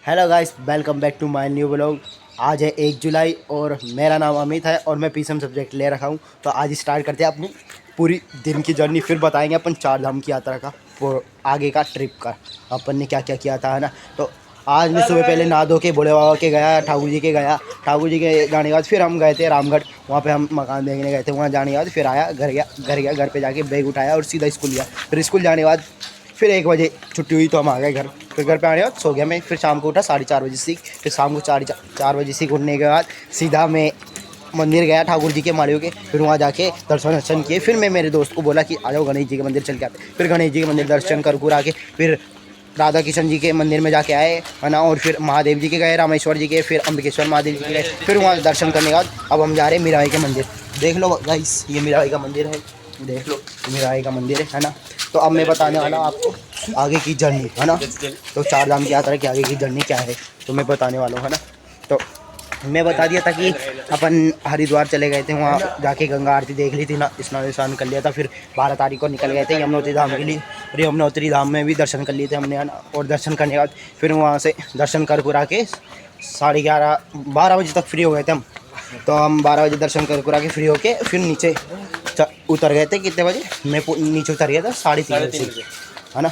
Hello guys, welcome back to my new blog. आज है 1 जुलाई और मेरा नाम अमित है और मैं पीसीएम सब्जेक्ट ले रखा हूँ। तो आज स्टार्ट करते हैं अपनी पूरी दिन की जर्नी, फिर बताएंगे अपन 4 धाम की यात्रा का आगे का ट्रिप का अपन ने क्या क्या किया था, है ना। तो आज मैं सुबह पहले नहा धो के भोले बाबा के गया, ठाकुर जी के गया। ठाकुर जी के जाने के बाद फिर हम गए थे रामगढ़, वहाँ पे हम मकान देखने गए थे। वहाँ जाने के बाद फिर आया घर पे जाके बैग उठाया और सीधा स्कूल गया। फिर स्कूल जाने के बाद फिर 1 बजे छुट्टी हुई तो हम आ गए घर। फिर घर पे आने के बाद सो गया मैं। फिर शाम को उठा 4:30 बजे सीख। फिर शाम को 4 बजे सीख उठने के बाद सीधा मैं मंदिर गया ठाकुर जी के मालियों के। फिर वहाँ जाके दर्शन किए। फिर मैं मेरे दोस्त को बोला कि आ जाओ गणेश जी के मंदिर चल के आते। फिर गणेश जी के मंदिर दर्शन कर आके फिर राधा किशन जी के मंदिर में जाके आए, है ना। और फिर महादेव जी के गए, रामेश्वर जी के, फिर अम्बिकेश्वर महादेव जी के गए। फिर वहाँ दर्शन करने के बाद अब हम जा रहे हैं मीराबाई के मंदिर। देख लो गाइस, ये मीराबाई का मंदिर है, देख लो मीराबाई का मंदिर है ना। तो अब मैं बताने वाला हूँ आपको आगे की जर्नी, है ना। तो 4 धाम की यात्रा की आगे की जर्नी क्या है तो मैं बताने वाला हूँ, है ना। तो मैं बता दिया था कि अपन हरिद्वार चले गए थे, वहाँ जाके गंगा आरती देख ली थी ना, स्नान कर लिया था। फिर 12 तारीख को निकल गए थे यमुनोत्री धाम के लिए। फिर यमुनोत्री धाम में भी दर्शन कर लिए थे हमने, है ना। और दर्शन करने के बाद फिर वहाँ से दर्शन कर के 12 बजे तक फ्री हो गए थे हम। तो हम 12 बजे दर्शन कर के फ्री होके फिर नीचे उतर गए थे। कितने बजे मैं नीचे उतर गया था? 3:30 बजे, है ना।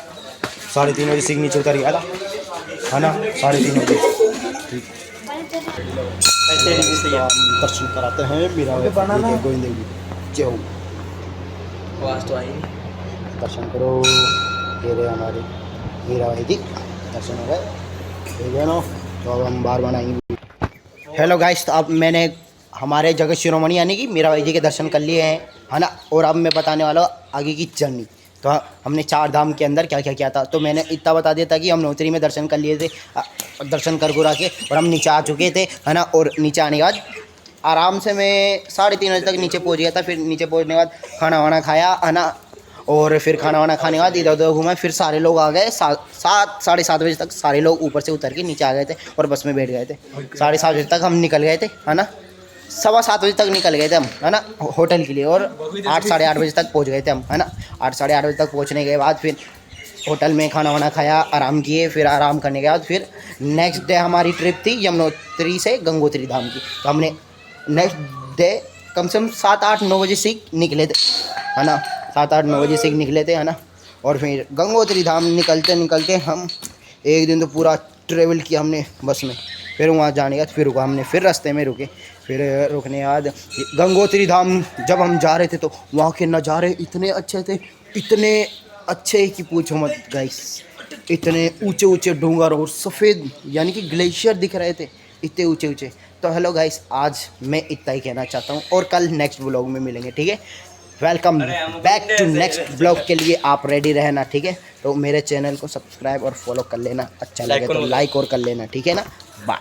3:30 बजे से नीचे उतर गया था, है ना। 3:30 बजे ठीक। तो हम दर्शन कराते हैं मीराबाई गोविंद देव जी। जय हो। दर्शन करो, ये रहे हमारे मीराबाई जी, दर्शन हो गए, ठीक है ना। तो अब हम बार बनाएंगे। हेलो गाइस, तो अब मैंने हमारे जगत शिरोमणि यानी कि मीराबाई जी के दर्शन कर लिए हैं, है ना। और अब मैं बताने वाला हूँ आगे की जर्नी। तो हमने 4 धाम के अंदर क्या क्या किया था। तो मैंने इतना बता दिया था कि हम यमुनोत्री में दर्शन कर लिए थे, दर्शन कर के और हम नीचे आ चुके थे, है ना। और नीचे आने के बाद आराम से मैं 3:30 बजे तक नीचे पहुँच गया था। फिर नीचे पहुँचने के बाद खाना वाना खाया, है ना। और फिर खाना वाना खाने के बाद इधर उधर घूमा। फिर सारे लोग आ गए 7:30 बजे तक सारे लोग ऊपर से उतर के नीचे आ गए थे और बस में बैठ गए थे। 7:30 बजे तक हम निकल गए थे, है ना। 7:15 बजे तक निकल गए थे हम, है ना, होटल के लिए। और 8 साढ़े 8 बजे तक पहुंच गए थे हम, है ना। 8 साढ़े 8 बजे तक पहुंचने के बाद फिर होटल में खाना वाना खाया, आराम किए। फिर आराम करने के बाद फिर नेक्स्ट डे हमारी ट्रिप थी यमुनोत्री से गंगोत्री धाम की। तो हमने नेक्स्ट डे कम से कम 7-8-9 बजे से निकले थे, है ना। 7-8-9 बजे से निकले थे, है ना। और फिर गंगोत्री धाम निकलते हम एक दिन तो पूरा ट्रेवल किया हमने बस में। फिर वहाँ जाने के बाद फिर रुका हमने, फिर रास्ते में रुके। फिर रुकने के बाद गंगोत्री धाम जब हम जा रहे थे तो वहाँ के नज़ारे इतने अच्छे थे, इतने अच्छे कि पूछो मत गाइस। इतने ऊंचे ऊंचे डूंगर और सफ़ेद यानी कि ग्लेशियर दिख रहे थे, इतने ऊंचे ऊंचे। तो हेलो गाइस, आज मैं इतना ही कहना चाहता हूँ और कल नेक्स्ट ब्लॉग में मिलेंगे, ठीक है। Welcome back to next blog के लिए आप रेडी रहना, ठीक है। तो मेरे चैनल को सब्सक्राइब और फॉलो कर लेना, अच्छा लगे तो लाइक और कर लेना, ठीक है ना। बाय।